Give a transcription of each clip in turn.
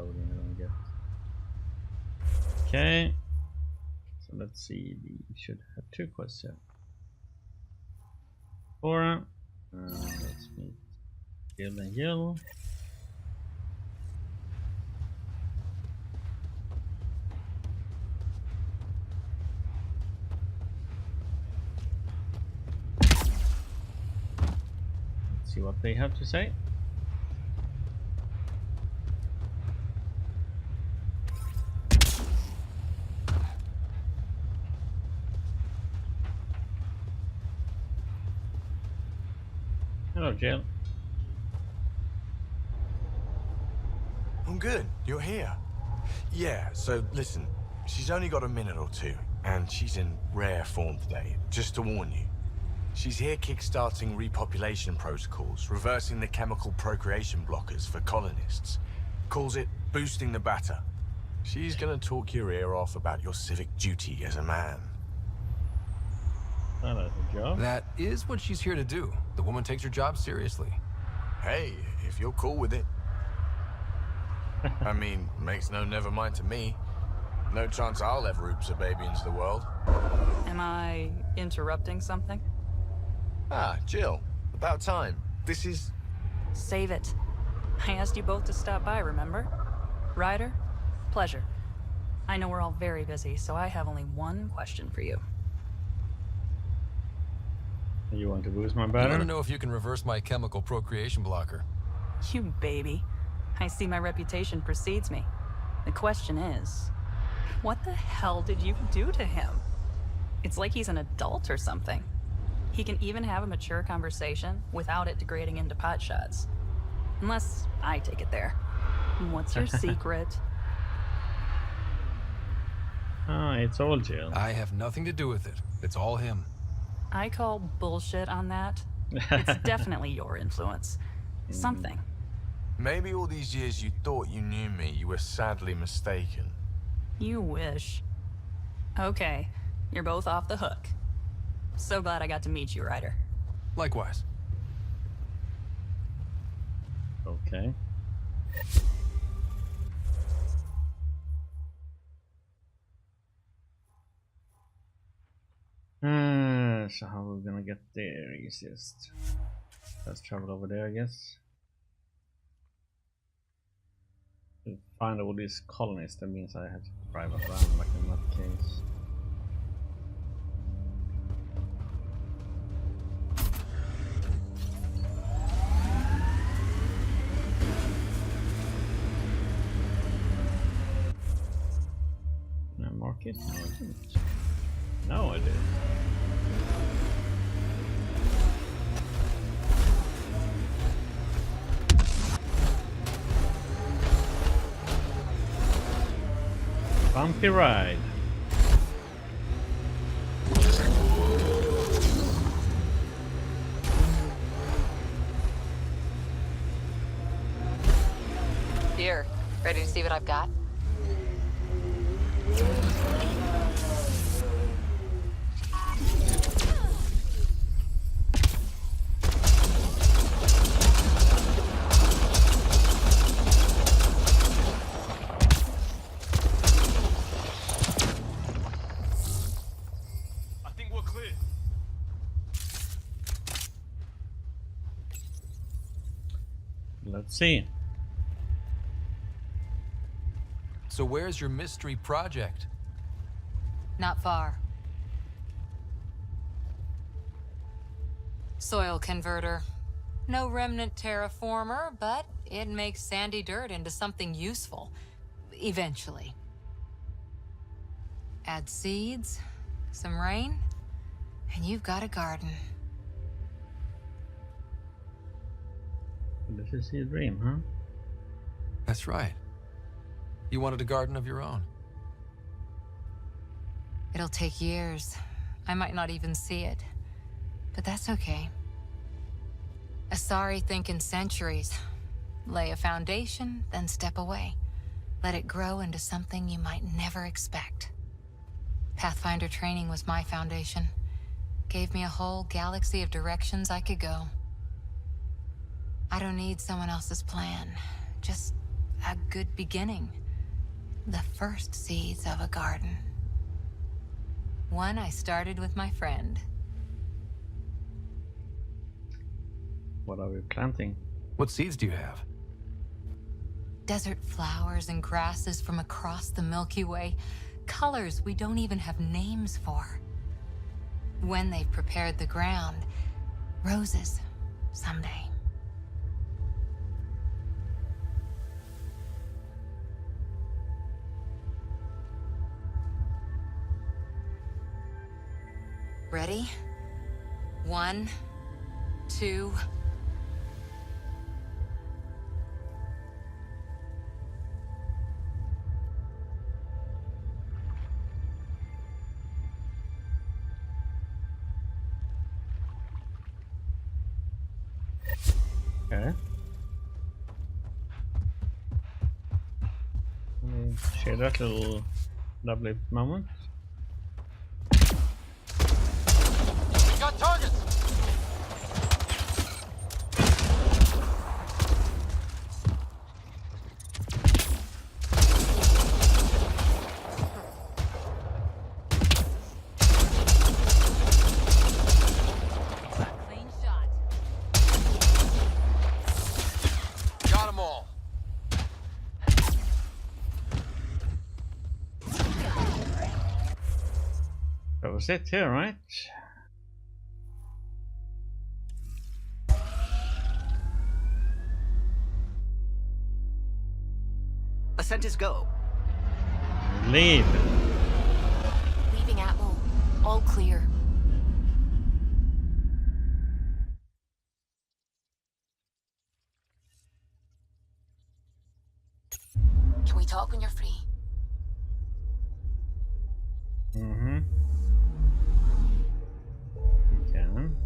loading I don't get. Okay. So let's see. We should have 2 quests here. Cora. Let's meet Jill and Jill. Let's see what they have to say. Hello, Jill. I'm good. You're here. Yeah, so listen, she's only got a minute or two, and she's in rare form today, just to warn you. She's here kickstarting repopulation protocols, reversing the chemical procreation blockers for colonists. Calls it boosting the batter. She's gonna talk your ear off about your civic duty as a man. Oh, that's a job. That is what she's here to do. The woman takes her job seriously. Hey, if you're cool with it. I mean, makes no never mind to me. No chance I'll ever oops a baby into the world. Am I interrupting something? Ah, Jill. About time. This is... Save it. I asked you both to stop by, remember? Ryder, pleasure. I know we're all very busy, so I have only one question for you. You want to boost my I battery? want to know if you can reverse my chemical procreation blocker. You baby. I see my reputation precedes me. The question is, what the hell did you do to him? It's like he's an adult or something. He can even have a mature conversation without it degrading into pot shots. Unless I take it there. What's your secret? Ah, it's all Jill. I have nothing to do with it. It's all him. I call bullshit on that. It's definitely your influence. Something. Maybe all these years you thought you knew me, you were sadly mistaken. You wish. Okay, you're both off the hook. So glad I got to meet you, Ryder. Likewise. Okay. So how are we gonna get there easiest? Let's travel over there, I guess. To find all these colonists, that means I have to drive around like in that case. Can I mark it? No, I didn't. No, I did. Bumpy ride. Here, ready to see what I've got? Let's see. So where's your mystery project? Not far. Soil converter. No remnant terraformer, but it makes sandy dirt into something useful. Eventually. Add seeds, some rain, and you've got a garden. This is your dream, huh? That's right. You wanted a garden of your own. It'll take years. I might not even see it. But that's okay. Asari think in centuries. Lay a foundation, then step away. Let it grow into something you might never expect. Pathfinder training was my foundation. Gave me a whole galaxy of directions I could go. I don't need someone else's plan. Just a good beginning. The first seeds of a garden. One I started with my friend. What are we planting? What seeds do you have? Desert flowers and grasses from across the Milky Way. Colors we don't even have names for. When they've prepared the ground, roses someday. Ready? 1, 2. Okay. Let me share that little lovely moment. We got targets! Clean shot. Got them all. That was it here, right? Ascent is go. Leave. Leaving Atwell. All clear. Can we talk when you're free? Mm-hmm. We can.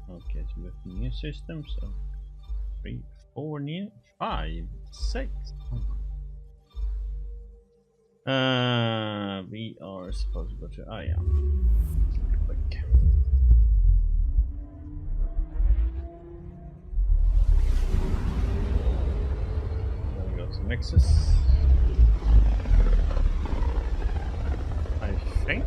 Okay, so we have new systems. So 3, 4 new, 5, 6. We are supposed to go to quick. Then we go to Nexus. I think.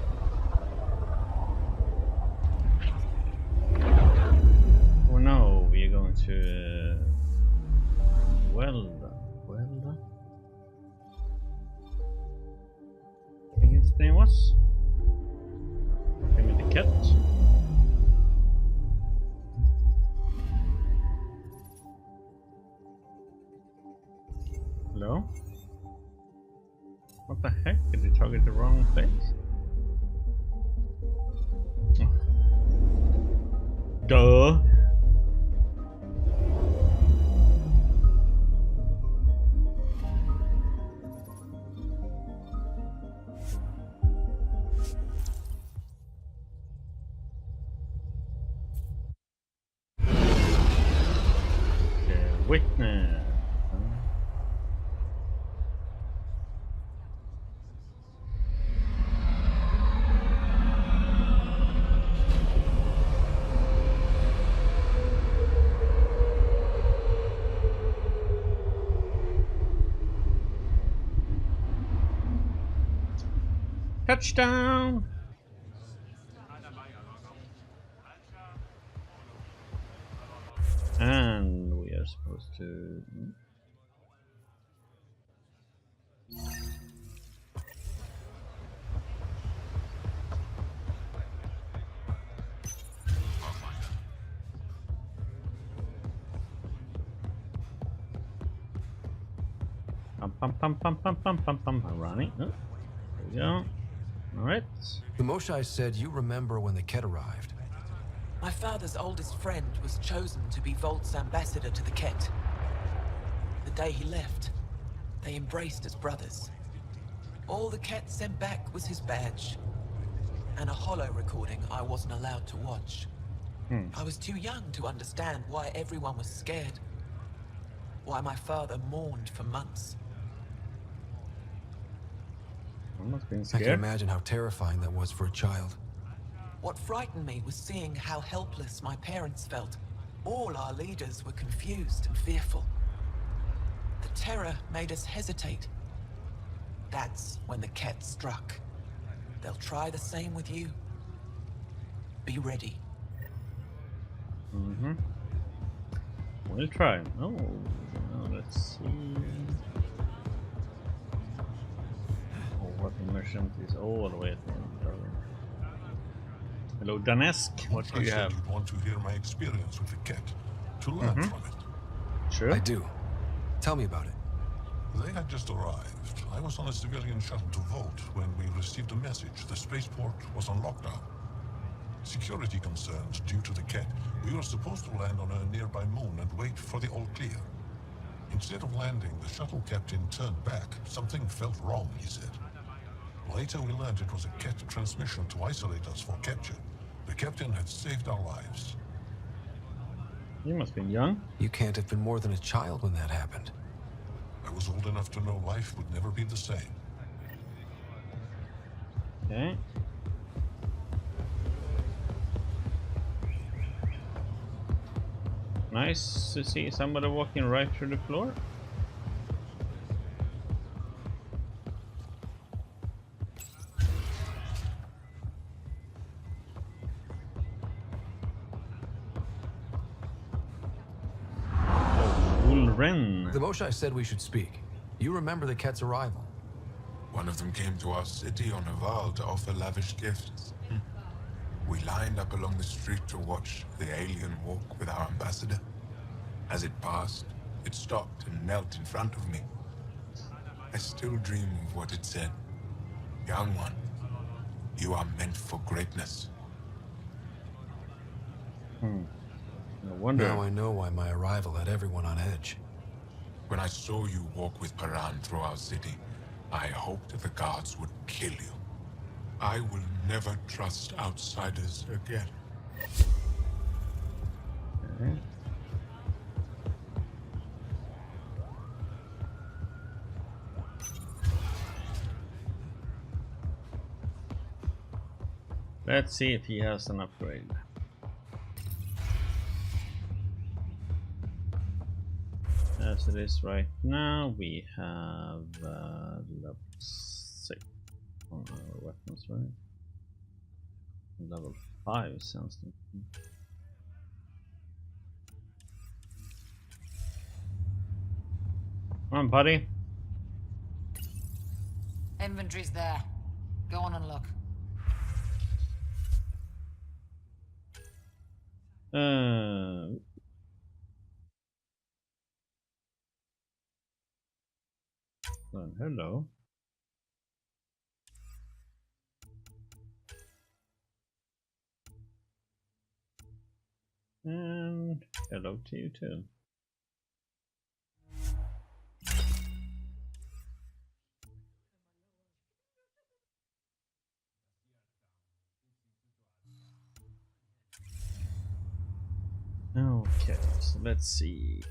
Oh no, we are going to Welda. I think his name was. Give me the cat. Hello? What the heck? Did you target the wrong place? Oh. Duh! The witness. Touchdown! And we are supposed to. Pum. Running. Oh, there we go. Alright. The Moshai said you remember when the Ket arrived. My father's oldest friend was chosen to be Volt's ambassador to the Ket. The day he left, they embraced as brothers. All the Ket sent back was his badge, and a holo recording I wasn't allowed to watch. I was too young to understand why everyone was scared. Why my father mourned for months. I'm not being I can scared. imagine how terrifying that was for a child. What frightened me was seeing how helpless my parents felt. All our leaders were confused and fearful. The terror made us hesitate. That's when the Ket struck. They'll try the same with you. Be ready. Mm-hmm. We'll try. Oh, let's see. Oh, weapon merchant is all the way at the end. Hello, Danesk. What do you have? You'd want to hear my experience with the Ket, to learn from it. Sure. I do. Tell me about it. They had just arrived. I was on a civilian shuttle to vote when we received a message. The spaceport was on lockdown. Security concerns due to the Ket. We were supposed to land on a nearby moon and wait for the all clear. Instead of landing, the shuttle captain turned back. Something felt wrong, he said. Later we learned it was a Ket transmission to isolate us for capture. The captain had saved our lives. You must be young. You can't have been more than a child when that happened. I was old enough to know life would never be the same. Okay. Nice to see somebody walking right through the floor. Ulren. The Moshai said we should speak. You remember the Ket's arrival? One of them came to our city on a vow to offer lavish gifts. We lined up along the street to watch the alien walk with our ambassador. As it passed, it stopped and knelt in front of me. I still dream of what it said. Young one, you are meant for greatness. No wonder. Now I know why my arrival had everyone on edge. When I saw you walk with Paran through our city, I hoped the guards would kill you. I will never trust outsiders again. Okay. Let's see if he has an upgrade. As it is right now, we have level 6 on our weapons, right? Level 5 sounds like. Come on, buddy. Inventory's there. Go on and look. Well, hello. And hello to you too. Okay, so let's see.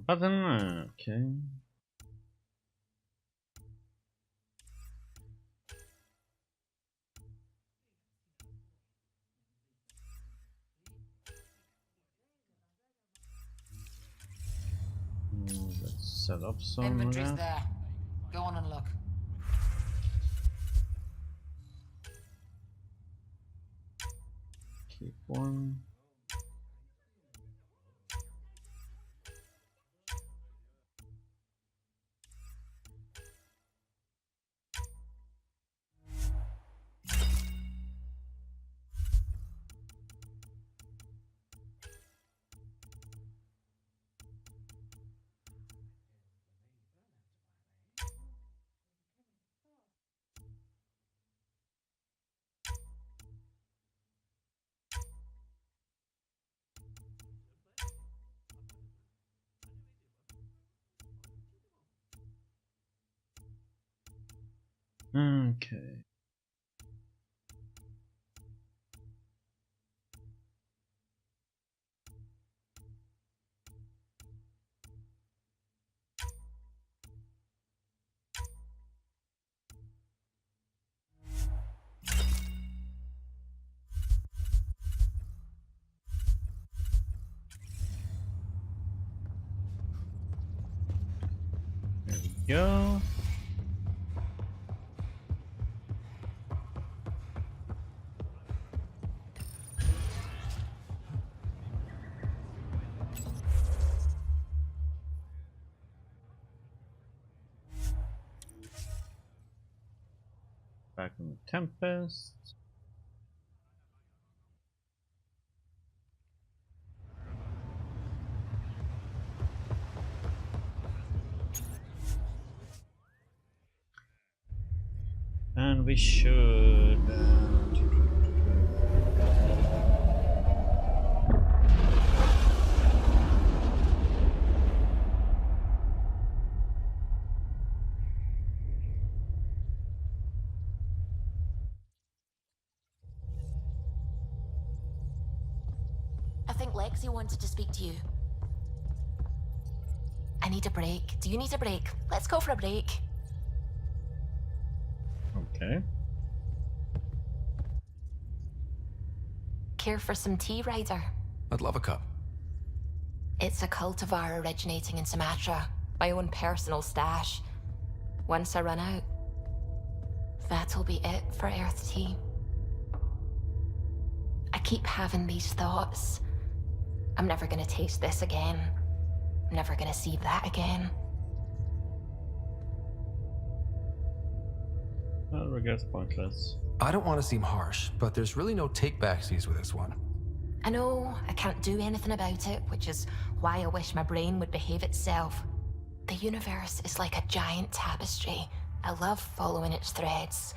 Button, okay. Let's set up some of Inventory's that. there. Go on and look. Keep one. Okay. There we go. Back in the Tempest. And we should... I think Lexi wanted to speak to you. I need a break. Do you need a break? Let's go for a break. Okay. Care for some tea, Ryder? I'd love a cup. It's a cultivar originating in Sumatra. My own personal stash. Once I run out, that'll be it for Earth tea. I keep having these thoughts. I'm never gonna taste this again. I'm never gonna see that again. Well, I guess pointless. I don't want to seem harsh, but there's really no take-backsies with this one. I know I can't do anything about it, which is why I wish my brain would behave itself. The universe is like a giant tapestry. I love following its threads,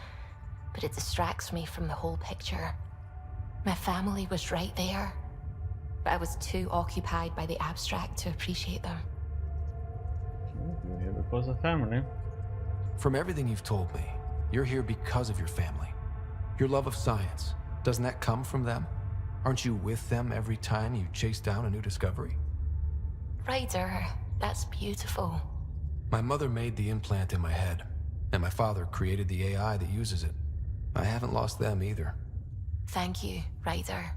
but it distracts me from the whole picture. My family was right there, but I was too occupied by the abstract to appreciate them. You're here because of family. From everything you've told me, you're here because of your family. Your love of science, doesn't that come from them? Aren't you with them every time you chase down a new discovery? Ryder, that's beautiful. My mother made the implant in my head, and my father created the AI that uses it. I haven't lost them either. Thank you, Ryder.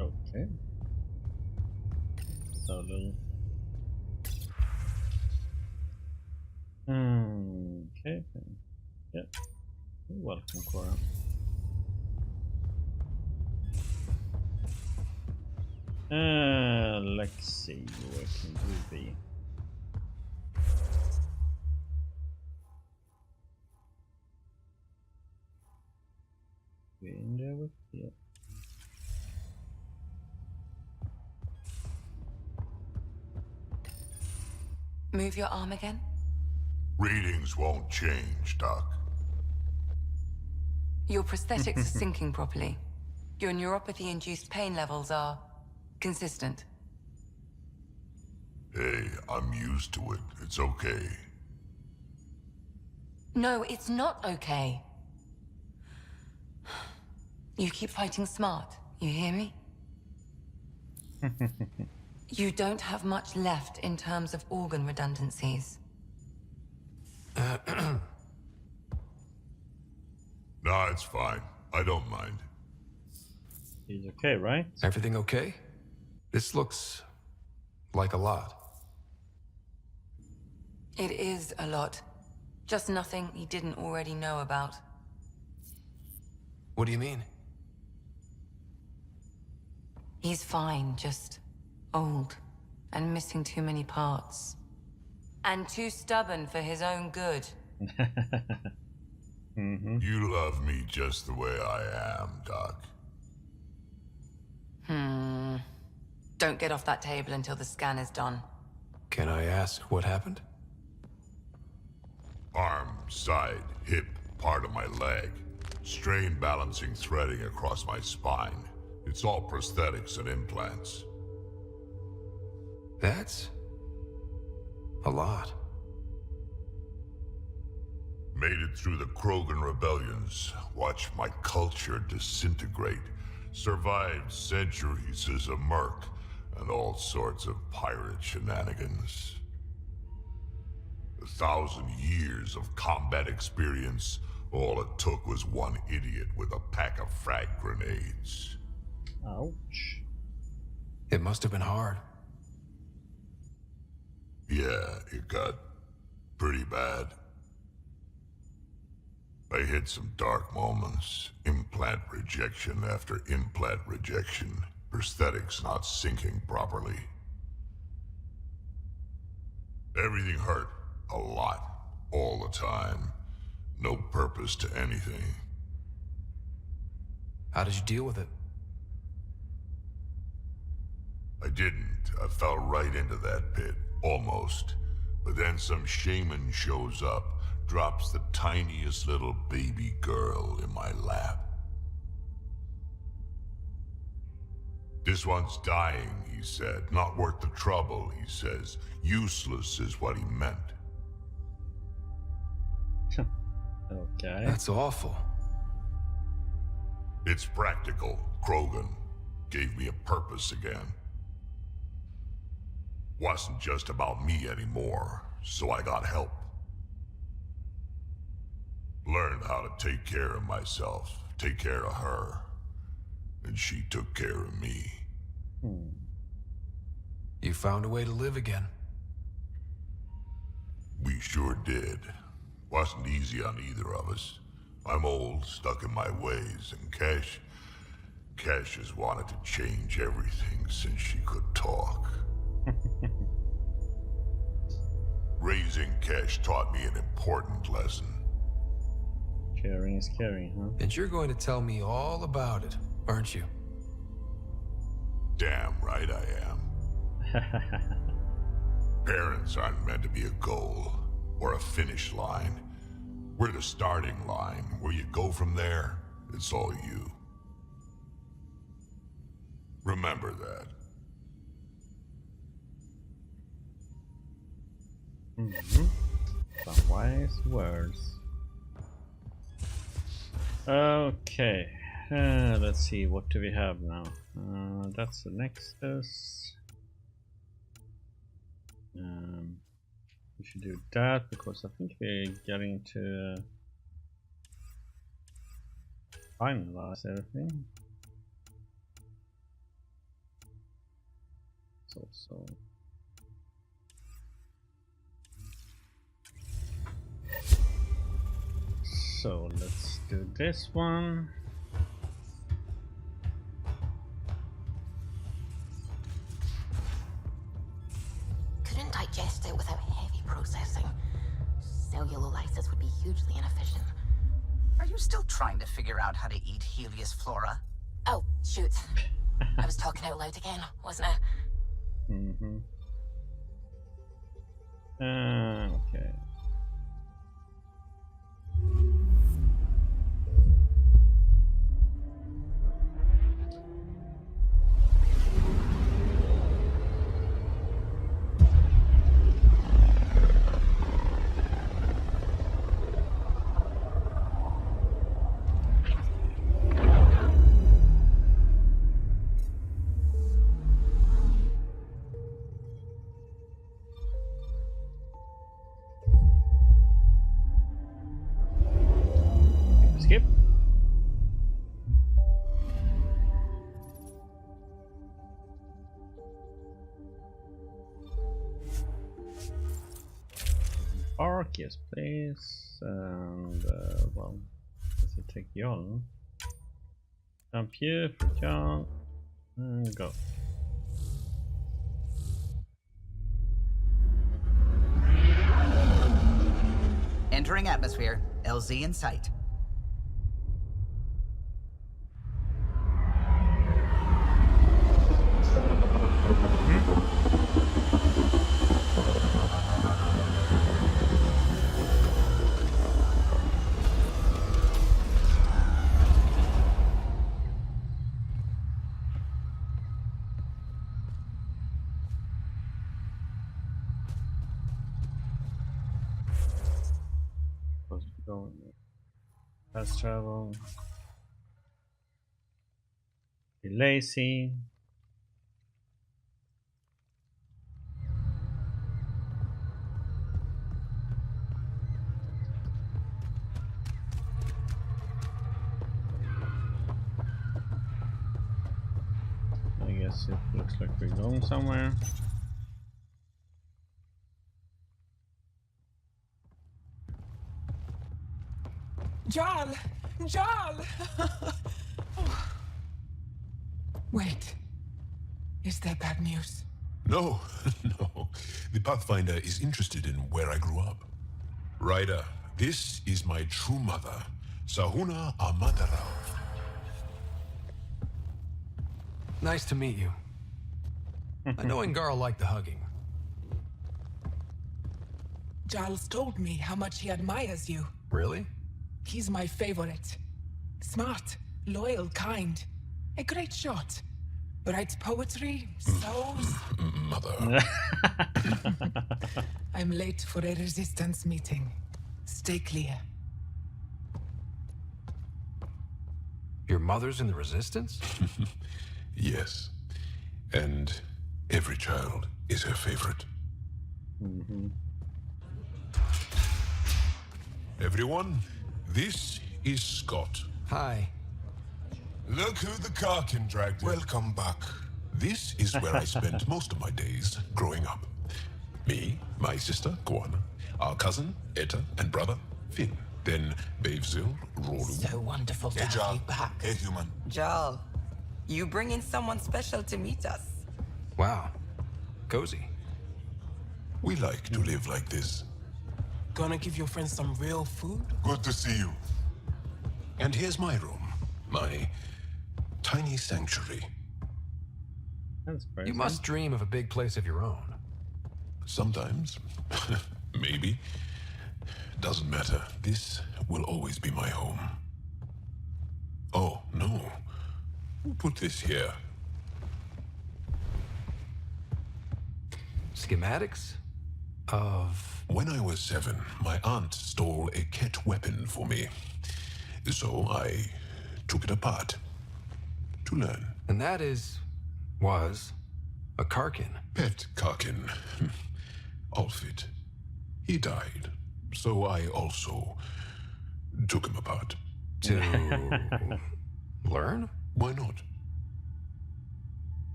Okay. So little. Okay. Yep. You're welcome, Cora. Let's see, where can we be? We in there with you. Move your arm again. Readings won't change, Doc. Your prosthetics are syncing properly. Your neuropathy-induced pain levels are consistent. Hey, I'm used to it. It's okay. No, it's not okay. You keep fighting smart, you hear me? You don't have much left in terms of organ redundancies. Nah, it's fine. I don't mind. He's okay, right? Everything okay? This looks like a lot. It is a lot. Just nothing he didn't already know about. What do you mean? He's fine, just old and missing too many parts. And too stubborn for his own good. You love me just the way I am, Doc. Don't get off that table until the scan is done. Can I ask what happened? Arm, side, hip, part of my leg. Strain balancing threading across my spine. It's all prosthetics and implants. That's A lot. Made it through the Krogan rebellions, watched my culture disintegrate, survived centuries as a merc, and all sorts of pirate shenanigans. 1,000 years of combat experience, all it took was one idiot with a pack of frag grenades. Ouch. It must have been hard. Yeah, it got pretty bad. I hit some dark moments. Implant rejection after implant rejection. Prosthetics not syncing properly. Everything hurt. A lot. All the time. No purpose to anything. How did you deal with it? I didn't. I fell right into that pit. Almost. But then some shaman shows up, drops the tiniest little baby girl in my lap. This one's dying, he said. Not worth the trouble, he says. Useless is what he meant. Okay. That's awful. It's practical. Krogan gave me a purpose again. Wasn't just about me anymore, so I got help. Learned how to take care of myself, take care of her. And she took care of me. You found a way to live again. We sure did. Wasn't easy on either of us. I'm old, stuck in my ways, and Cash has wanted to change everything since she could talk. Raising Cash taught me an important lesson. Caring is caring, huh? And you're going to tell me all about it, aren't you? Damn right I am. Parents aren't meant to be a goal or a finish line. We're the starting line. Where you go from there, it's all you. Remember that. Some wise words. Okay. Let's see, what do we have now? That's the Nexus. We should do that because I think we're getting to finalize everything. So let's do this one. Couldn't digest it without heavy processing. Cellulolysis would be hugely inefficient. Are you still trying to figure out how to eat Helios flora? Oh, shoot. I was talking out loud again, wasn't I? Okay. Skip. Park, yes please. And well, let's take Jan. Jump here for Jan. And go. Entering atmosphere. LZ in sight. Fast travel. Be lazy. I guess it looks like we're going somewhere. Jarl! Jarl! Wait. Is there bad news? No, no. The Pathfinder is interested in where I grew up. Ryder, this is my true mother, Sahuna Amatarao. Nice to meet you. I know Ngarl liked the hugging. Jarl's told me how much he admires you. Really? He's my favorite. Smart, loyal, kind. A great shot. Writes poetry, sews. Mother. I'm late for a resistance meeting. Stay clear. Your mother's in the Resistance? Yes. And every child is her favorite. Everyone, this is Scott. Hi. Look who the Karkin dragged in. Welcome back. This is where I spent most of my days growing up. Me, my sister, Guana, our cousin, Etta, and brother, Finn. Then Bavzil, Rolu. So wonderful to have you back. Hey, human. Jarl, you bring in someone special to meet us. Wow. Cozy. We like to live like this. Gonna give your friends some real food? Good to see you. And here's my room. My tiny sanctuary. That's crazy. You must dream of a big place of your own. Sometimes. Maybe. Doesn't matter. This will always be my home. Oh, no. Who put this here? Schematics? Of... When I was 7, my aunt stole a Ket weapon for me. So I took it apart. To learn. And that was a Karkin. Pet Karkin. Alfit. He died. So I also took him apart. To learn? Why not?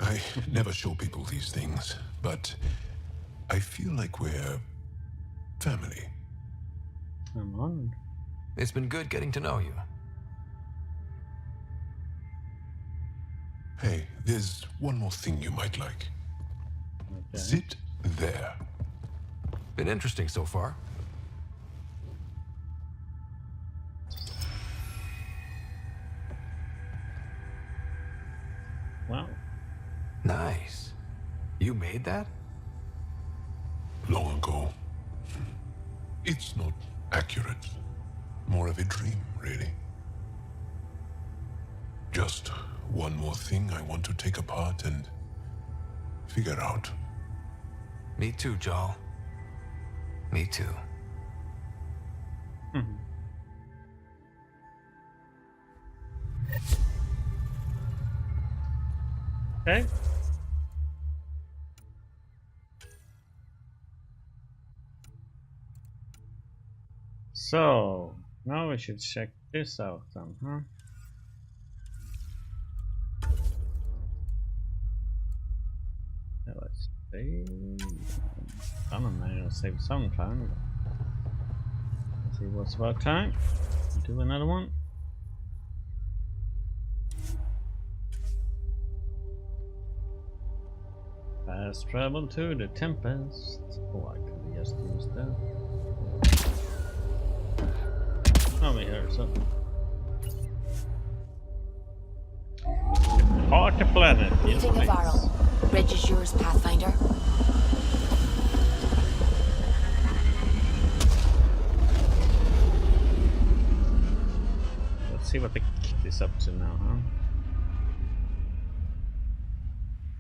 I never show people these things, but I feel like we're family. I'm honored. It's been good getting to know you. Hey, there's one more thing you might like. Okay. Sit there. Been interesting so far. Wow. Nice. You made that? Long ago. It's not accurate. More of a dream, really. Just one more thing I want to take apart and figure out. Me too, Jal. Me too. Okay. So now we should check this out then, huh? Let's see. I don't know, I'll save some time. Let's see what's about time. Do another one. Fast travel to the Tempest. Oh, I could have just used that. Oh, we heard something. Party planet. Yes, Leaving Navarro. Bridge is yours, Pathfinder. Let's see what the kid is up to now, huh?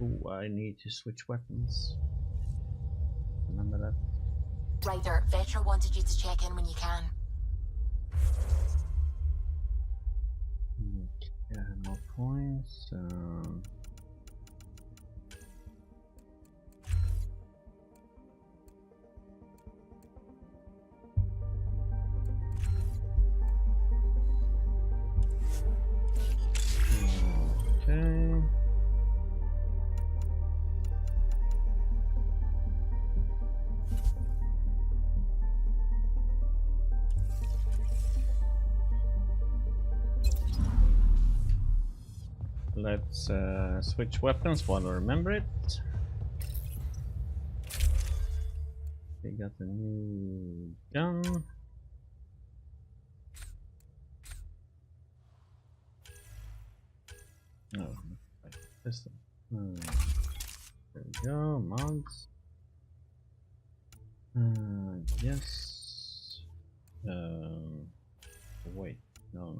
Oh, I need to switch weapons. Remember that. Ryder, Vetra wanted you to check in when you can. Okay, I have more points. Okay. Let's switch weapons while I remember it. We got a new gun. No, like pistol. There we go, mods. Yes. Wait, no.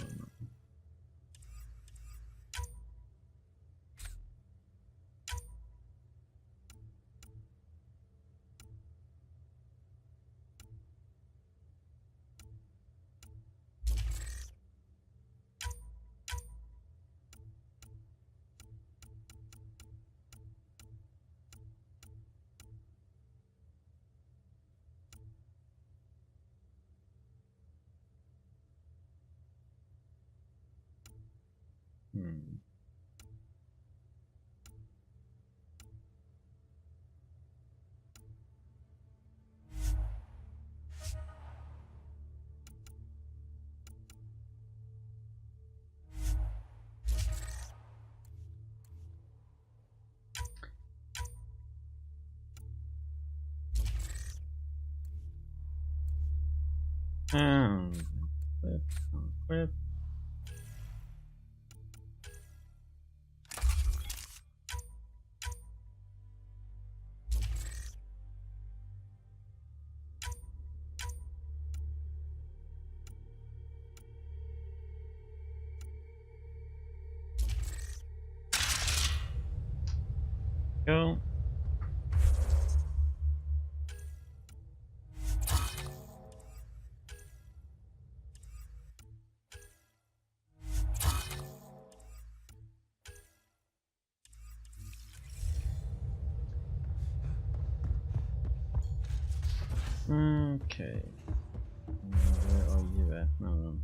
Quit. Go. Okay. Where are you at? No.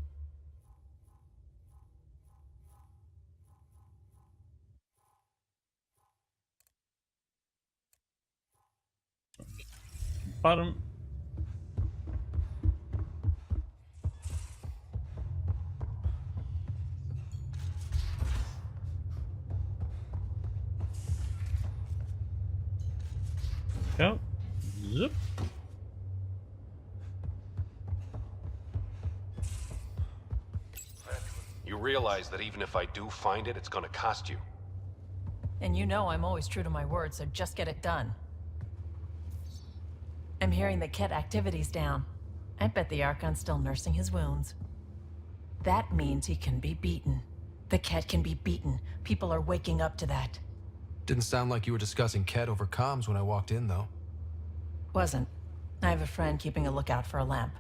Okay. Bottom. Go. Zoop. You realize that even if I do find it, it's gonna cost you. And you know I'm always true to my word, so just get it done. I'm hearing the Ket activity's down. I bet the Archon's still nursing his wounds. That means he can be beaten. The Ket can be beaten. People are waking up to that. Didn't sound like you were discussing Ket over comms when I walked in, though. Wasn't. I have a friend keeping a lookout for a lamp.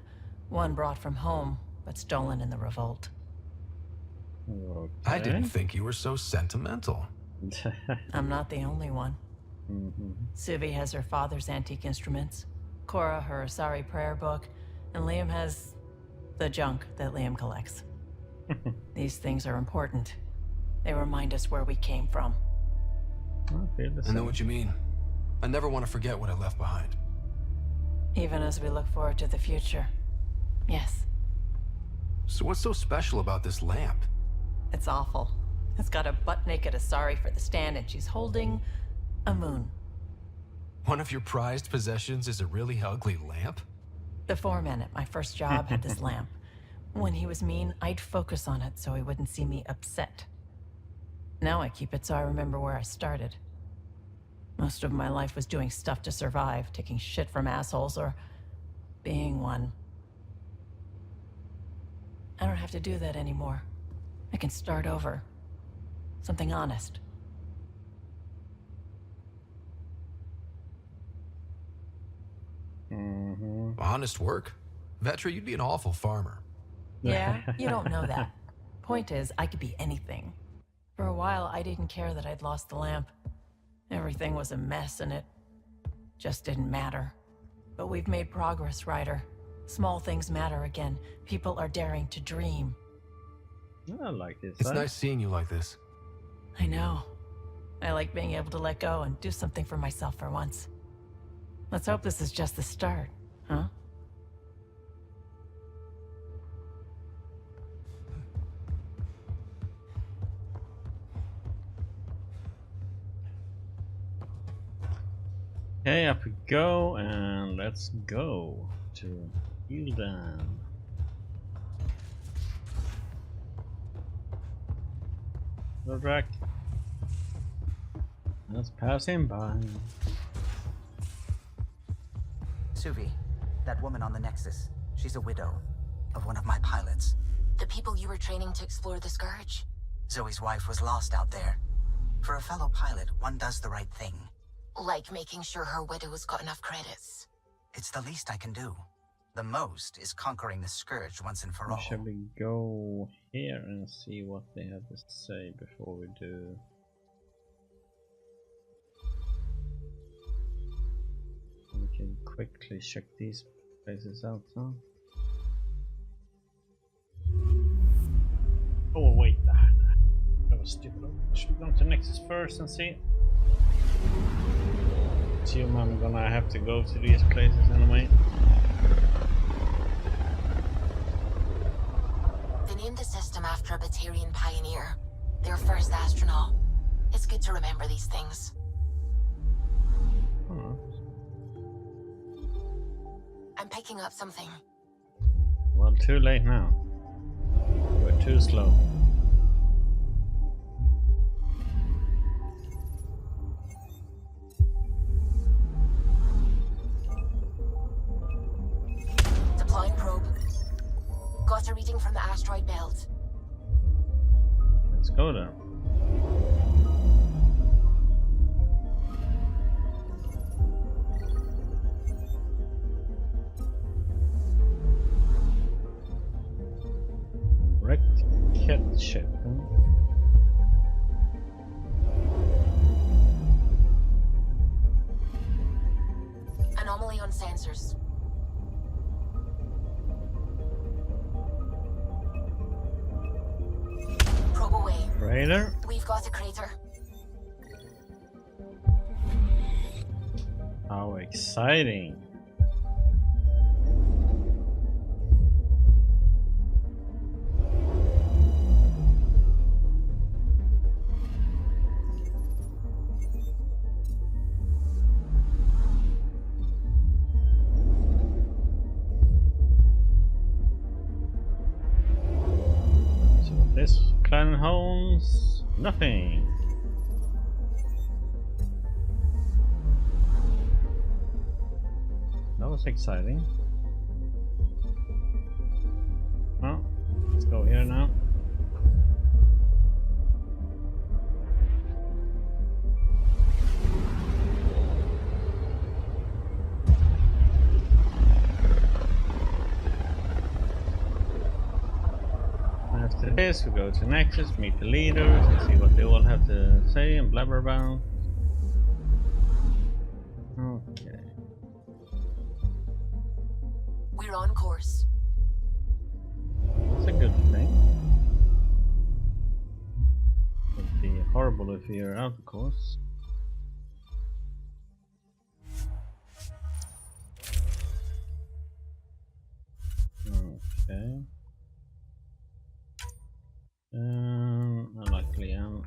One brought from home, but stolen in the revolt. Okay. I didn't think you were so sentimental. I'm not the only one. Suvi has her father's antique instruments, Cora her Asari prayer book, and Liam has the junk that Liam collects. These things are important. They remind us where we came from. I know what you mean. I never want to forget what I left behind. Even as we look forward to the future. Yes. So what's so special about this lamp? It's awful. It's got a butt-naked Asari for the stand, and she's holding a moon. One of your prized possessions is a really ugly lamp? The foreman at my first job had this lamp. When he was mean, I'd focus on it so he wouldn't see me upset. Now I keep it so I remember where I started. Most of my life was doing stuff to survive, taking shit from assholes or being one. I don't have to do that anymore. I can start over. Something honest. Honest work. Vetra, you'd be an awful farmer. Yeah, you don't know that. Point is, I could be anything. For a while, I didn't care that I'd lost the lamp. Everything was a mess and it just didn't matter. But we've made progress, Ryder. Small things matter again. People are daring to dream. I like this. It's nice seeing you like this. I know. I like being able to let go and do something for myself for once. Let's hope this is just the start, huh? Okay, up we go, and let's go to Hildan. Rodrak. Let's pass him by. Suvi, that woman on the Nexus, she's a widow of one of my pilots. The people you were training to explore the Scourge? Zoe's wife was lost out there. For a fellow pilot, one does the right thing. Like making sure her widow's got enough credits. It's the least I can do. The most is conquering the Scourge once and for all. Shall we go here and see what they have to say before we do? We can quickly check these places out, huh? Oh wait, that was stupid. Should we go to Nexus first and see? Assume I'm gonna have to go to these places anyway. They named the system after a Batarian pioneer, their first astronaut. It's good to remember these things. I'm picking up something. Well, too late now. We're too slow. Deploying probe. Got a reading from the asteroid belt. Let's go there. Wrecked cat ship, huh? Anomaly on sensors. Probe away. Raider? We've got a crater. How exciting! This planet holds nothing. That was exciting. Well, let's go here now. After this, we go to Nexus, meet the leaders, and see what they all have to say and blabber about. Okay. We're on course. That's a good thing. Would be horrible if we are out of course. Okay. Unlikely am.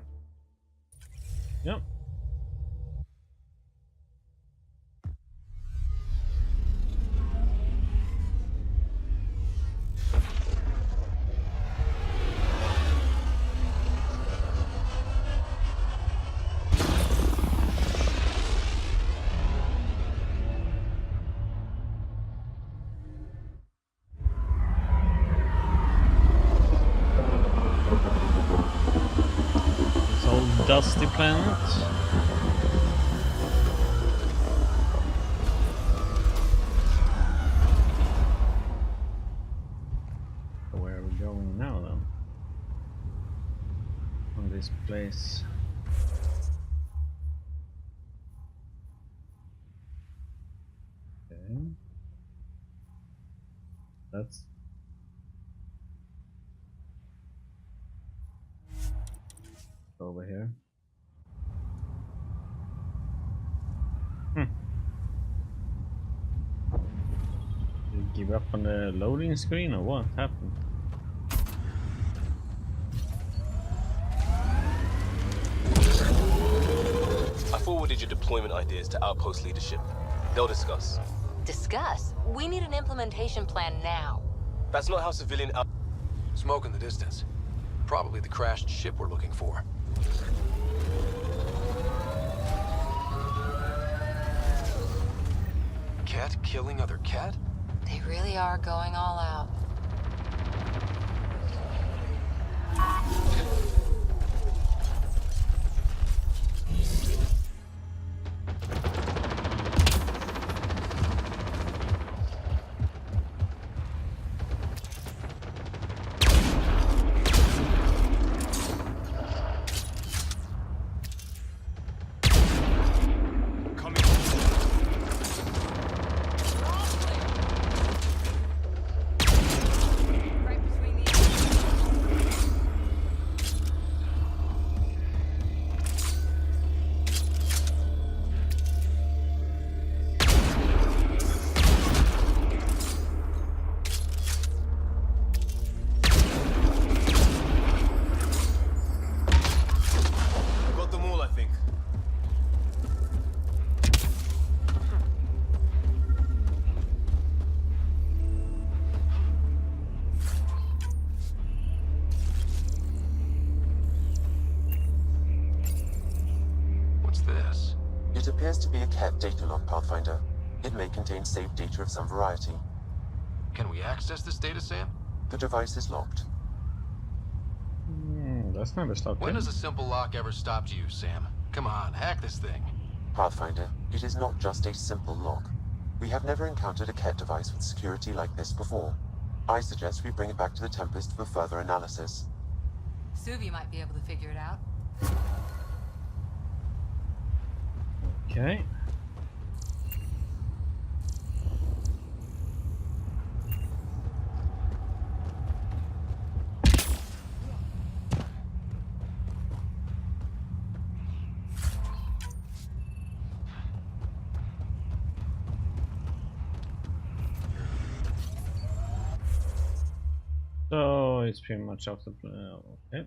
Yep. Dusty planet. place. Okay. That's over here. Did you give up on the loading screen or what happened? I forwarded your deployment ideas to Outpost leadership. They'll discuss. Discuss? We need an implementation plan now. That's not how civilian out. Smoke in the distance. Probably the crashed ship we're looking for. Cat killing other cat? They really are going all out. It appears to be a cat data log, Pathfinder. It may contain saved data of some variety. Can we access this data, Sam? The device is locked. That's never stopped. When does a simple lock ever stop you, Sam? Come on, hack this thing. Pathfinder, it is not just a simple lock. We have never encountered a cat device with security like this before. I suggest we bring it back to the Tempest for further analysis. Suvi might be able to figure it out. Okay. So it's pretty much off the okay.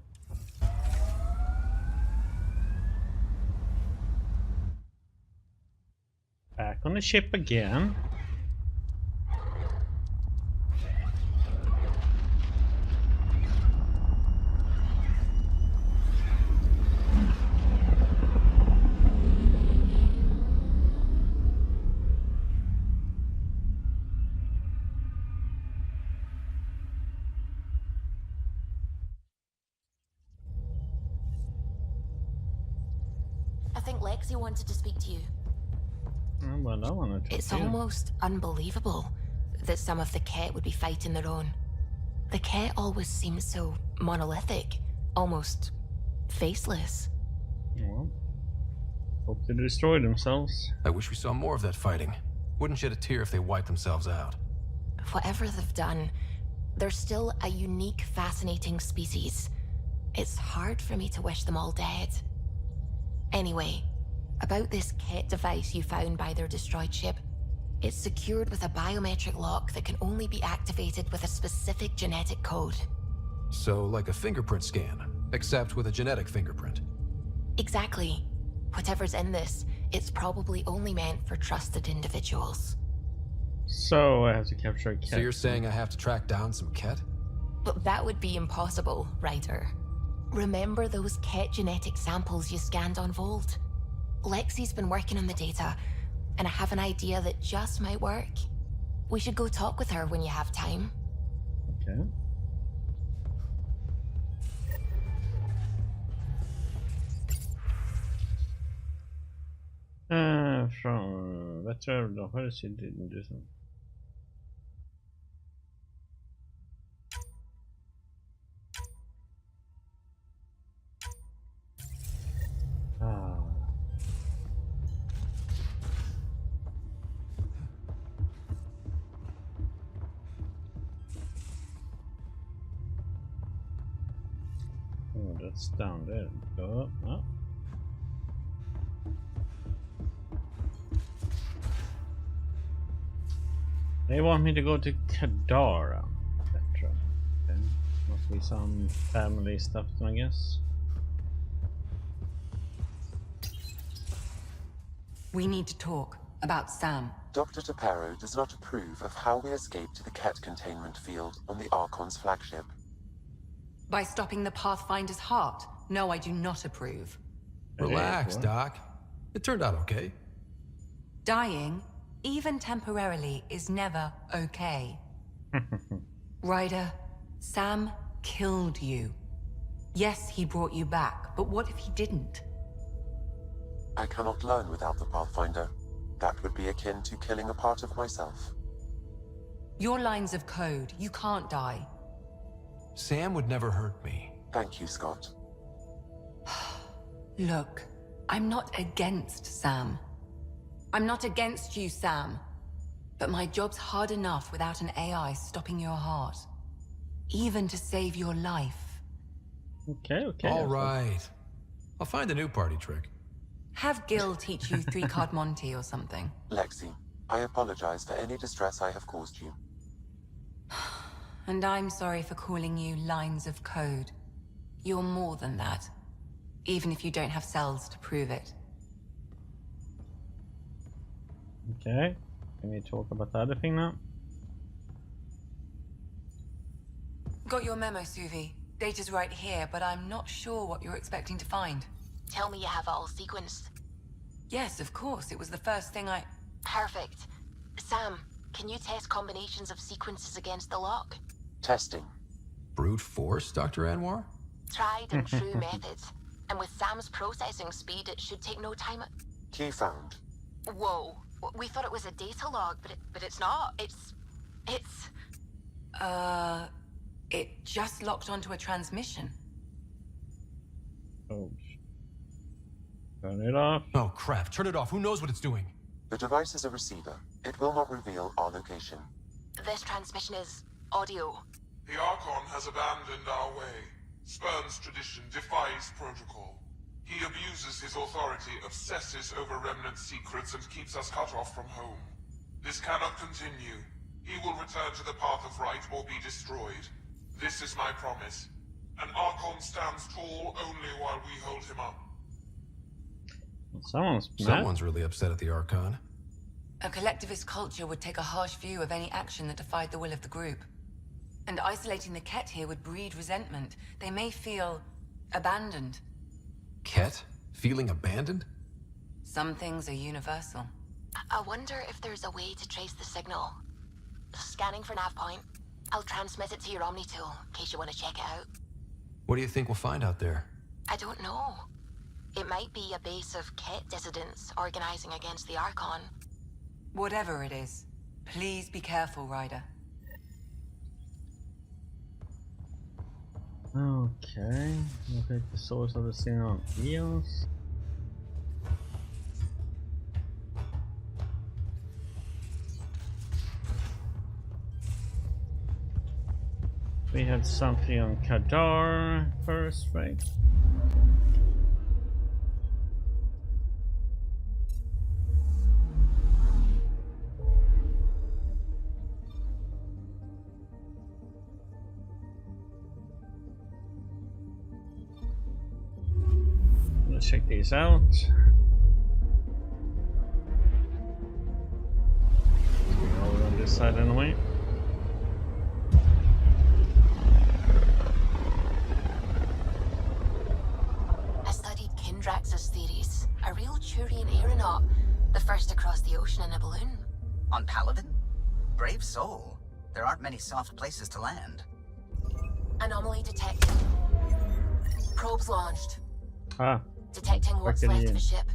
Back on the ship again. I think Lexi wanted to speak to you. Well, I want to. It's almost unbelievable that some of the Ket would be fighting their own. The Ket always seems so monolithic, almost faceless. Well, hope they destroy themselves. I wish we saw more of that fighting. Wouldn't shed a tear if they wiped themselves out. Whatever they've done, they're still a unique, fascinating species. It's hard for me to wish them all dead. Anyway, about this Ket device you found by their destroyed ship. It's secured with a biometric lock that can only be activated with a specific genetic code. So, like a fingerprint scan, except with a genetic fingerprint. Exactly. Whatever's in this, it's probably only meant for trusted individuals. So I have to capture a cat. So you're saying I have to track down some Ket? But that would be impossible, Ryder. Remember those Ket genetic samples you scanned on Volt? Lexi's been working on the data, and I have an idea that just might work. We should go talk with her when you have time. Okay. Från bättre då har det sitt inte så. That's down there. Go up. Oh. They want me to go to Kadara. Petra. Okay. Must be some family stuff, I guess. We need to talk about Sam. Dr. Taparo does not approve of how we escaped to the Ket containment field on the Archon's flagship. By stopping the Pathfinder's heart? No, I do not approve. Relax, Doc. It turned out okay. Dying, even temporarily, is never okay. Ryder, Sam killed you. Yes, he brought you back, but what if he didn't? I cannot learn without the Pathfinder. That would be akin to killing a part of myself. Your lines of code, you can't die. Sam would never hurt me. Thank you, Scott. Look, I'm not against Sam. I'm not against you, Sam. But my job's hard enough without an AI stopping your heart. Even to save your life. Okay. All right. I'll find a new party trick. Have Gil teach you 3-card Monty or something. Lexi, I apologize for any distress I have caused you. And I'm sorry for calling you lines of code. You're more than that. Even if you don't have cells to prove it. Okay. Can we talk about the other thing now? Got your memo, Suvi. Data's right here, but I'm not sure what you're expecting to find. Tell me you have it all sequenced. Yes, of course. It was the first thing I... Perfect. Sam, can you test combinations of sequences against the lock? Testing. Brute force, Dr. Anwar? Tried and true methods. And with Sam's processing speed, it should take no time. Key found. Whoa. We thought it was a data log, but it's not. It's... It just locked onto a transmission. Oh. Turn it off. Oh, crap. Turn it off. Who knows what it's doing? The device is a receiver. It will not reveal our location. This transmission is audio. The Archon has abandoned our way. Spurns tradition, defies protocol. He abuses his authority, obsesses over Remnant secrets, and keeps us cut off from home. This cannot continue. He will return to the path of right or be destroyed. This is my promise. An Archon stands tall only while we hold him up. Someone's really upset at the Archon. A collectivist culture would take a harsh view of any action that defied the will of the group. And isolating the Ket here would breed resentment. They may feel abandoned. Ket? Feeling abandoned? Some things are universal. I wonder if there's a way to trace the signal. Scanning for nav point. I'll transmit it to your Omni tool, in case you want to check it out. What do you think we'll find out there? I don't know. It might be a base of Ket dissidents organizing against the Archon. Whatever it is, please be careful, Ryder. Okay. Locate the source of the signal on EOS. We had something on Kadar first, right? Let's check these out. Over on this side anyway. Drax's theories. A real Turian aeronaut. The first across the ocean in a balloon. On Paladin? Brave soul. There aren't many soft places to land. Anomaly detected. Probes launched. Ah. Detecting what's left of a ship.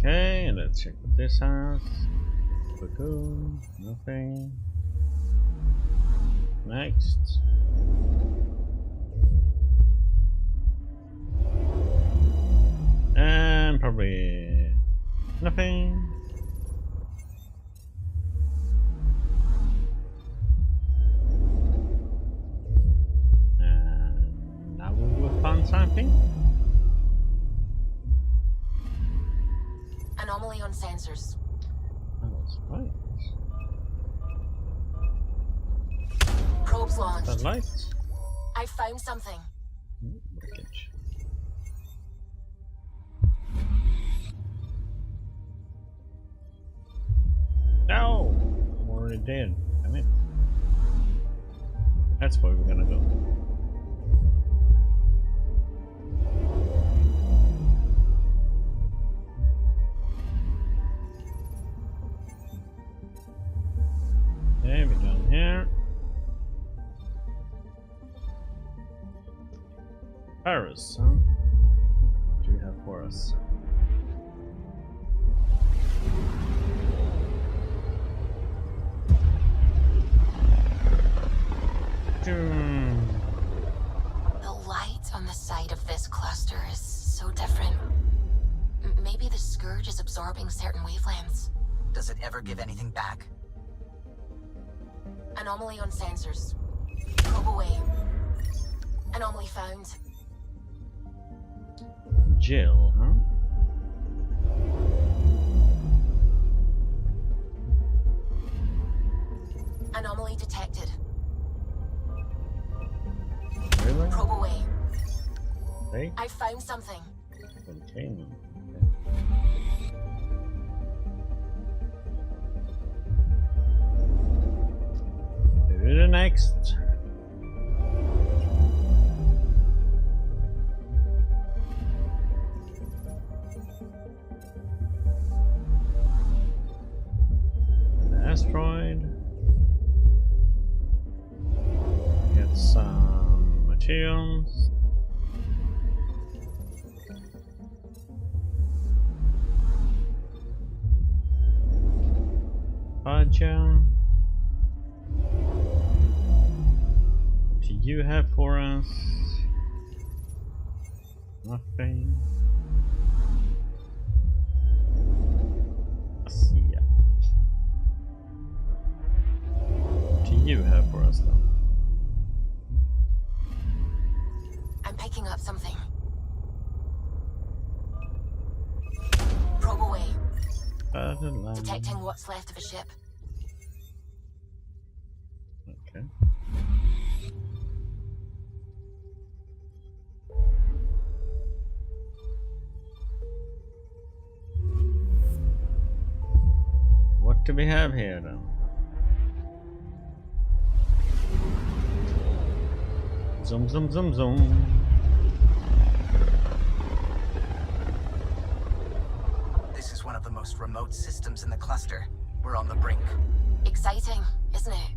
Okay, let's check what this has. Cocoon, nothing. Next. probably nothing. And now we will find something. Anomaly on sensors. Oh, that's right. Probes launched. The lights. I found something. Wreckage. No! I'm already dead. Damn it. That's where we're gonna go. Okay, we're down here. Paris, huh? What do we have for us? The light on the side of this cluster is so different. Maybe the Scourge is absorbing certain wavelengths. Does it ever give anything back? Anomaly on sensors. Probe away. Anomaly found. Jill, huh? Anomaly detected. Really? Probe away. Hey? I found something. Containment. Okay. To the next. An asteroid. Get some materials. Baja. What do you have for us? Nothing. Yeah. What do you have for us though? I'm picking up something. Probe away. Detecting what's left of a ship. Okay. What do we have here then? Zoom, zoom, zoom, zoom. This is one of the most remote systems in the cluster. We're on the brink. Exciting, isn't it?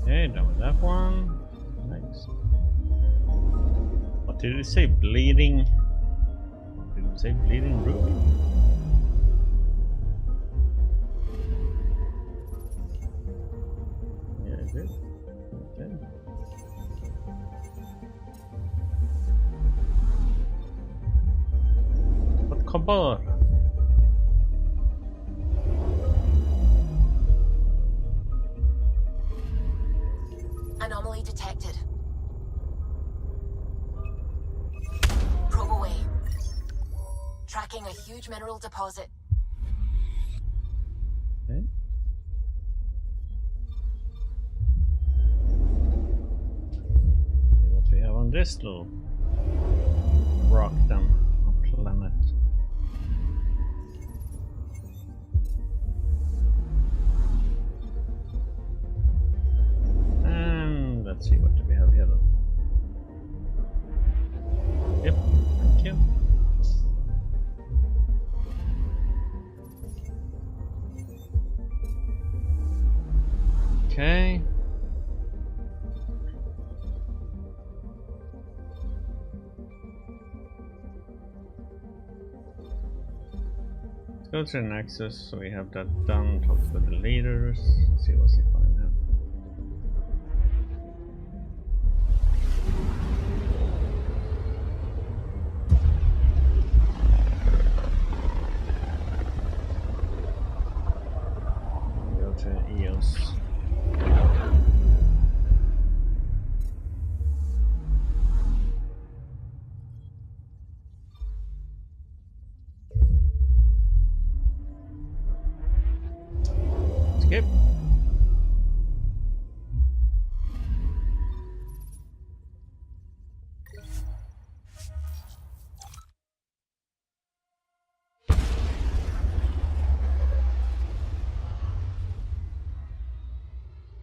Okay, done with that one. Nice. What did it say? Bleeding? Did it say bleeding ruby? Yeah, it did. Okay. What خبر؟ Anomaly detected. Probe away. Tracking a huge mineral deposit. Okay. See what we have on this little rock then, or planet. And let's see, what do we have here then? Yep, thank you. Okay. Go to the Nexus, so we have that done. Talk to the leaders. See what we find out. Go to EOS. Skip.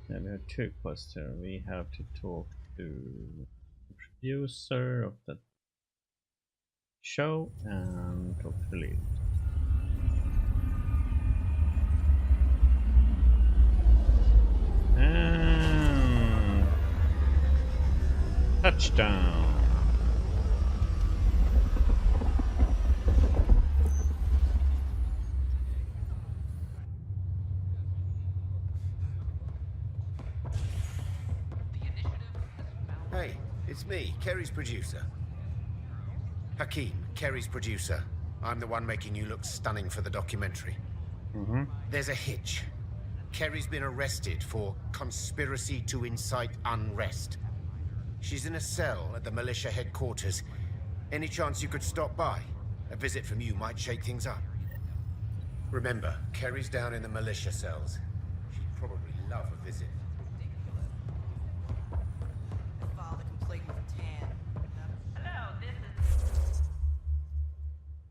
Yeah, we have two quests here. We have to talk to the producer of the show and talk to the lead. And touchdown. Hey, it's me, Kerry's producer. Hakeem, Kerry's producer. I'm the one making you look stunning for the documentary. There's a hitch. Kerry's been arrested for conspiracy to incite unrest. She's in a cell at the militia headquarters. Any chance you could stop by? A visit from you might shake things up. Remember, Kerry's down in the militia cells. She'd probably love a visit.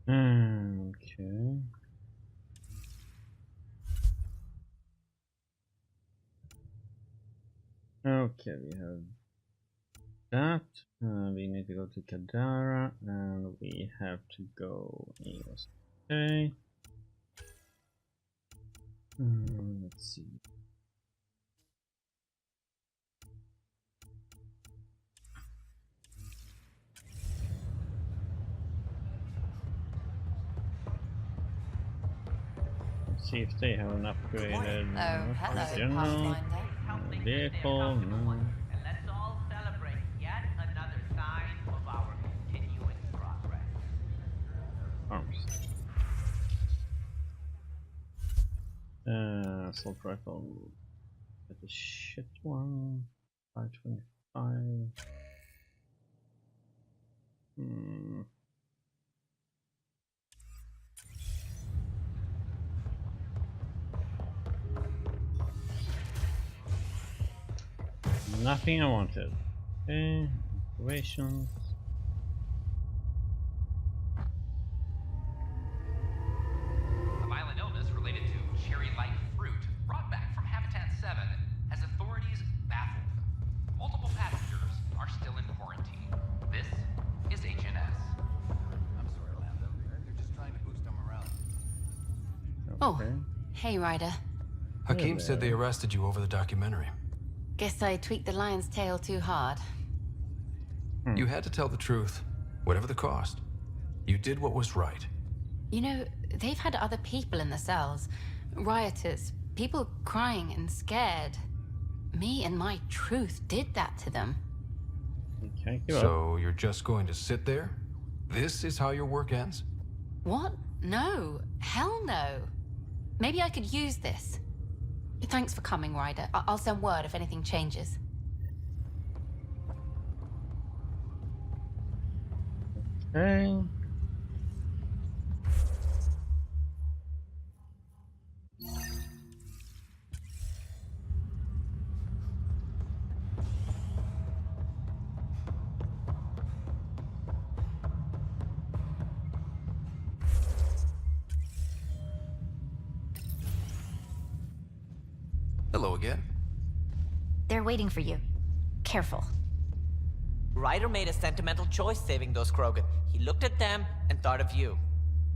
Okay. Okay, we have that. We need to go to Kadara, and we have to go EOS. Okay. Let's see. See if they have an upgraded general vehicle. No. And let's all celebrate yet another sign of our continuing progress. Arms. Assault rifle. That's a shit one. 525. Nothing I wanted. Okay, operations. A violent illness related to cherry-like fruit brought back from Habitat 7 has authorities baffled. Multiple passengers are still in quarantine. This is HNS. I'm sorry, Lando. They're just trying to boost our morale. Oh, hey, Ryder. Hakeem said they arrested you over the documentary. Guess I tweaked the lion's tail too hard. You had to tell the truth, whatever the cost. You did what was right. You know, they've had other people in the cells. Rioters, people crying and scared. Me and my truth did that to them. Okay, so you're just going to sit there? This is how your work ends? What? No. Hell no. Maybe I could use this. Thanks for coming, Ryder. I'll send word if anything changes. Okay. Hello again. They're waiting for you. Careful. Ryder made a sentimental choice saving those Krogan. He looked at them and thought of you.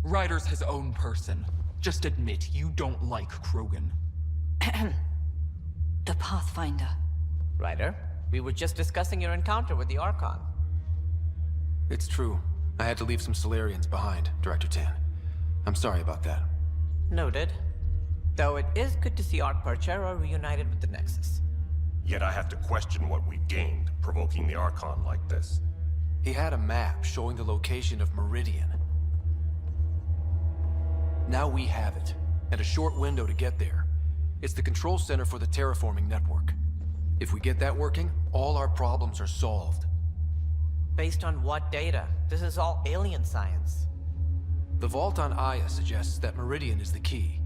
Ryder's his own person. Just admit you don't like Krogan. The Pathfinder. Ryder, we were just discussing your encounter with the Archon. It's true. I had to leave some Solarians behind, Director Tan. I'm sorry about that. Noted. Though it is good to see Ark Parchero reunited with the Nexus. Yet I have to question what we've gained, provoking the Archon like this. He had a map showing the location of Meridian. Now we have it, and a short window to get there. It's the control center for the terraforming network. If we get that working, all our problems are solved. Based on what data? This is all alien science. The vault on Aya suggests that Meridian is the key.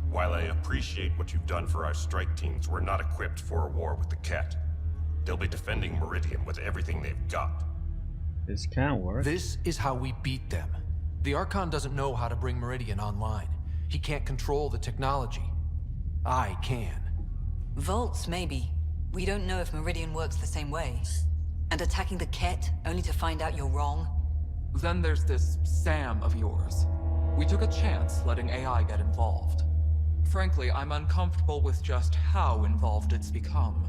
While I appreciate what you've done for our strike teams, we're not equipped for a war with the Ket. They'll be defending Meridian with everything they've got. This can't work. This is how we beat them. The Archon doesn't know how to bring Meridian online. He can't control the technology. I can. Vaults, maybe. We don't know if Meridian works the same way. And attacking the Ket, only to find out you're wrong? Then there's this Sam of yours. We took a chance letting AI get involved. Frankly, I'm uncomfortable with just how involved it's become.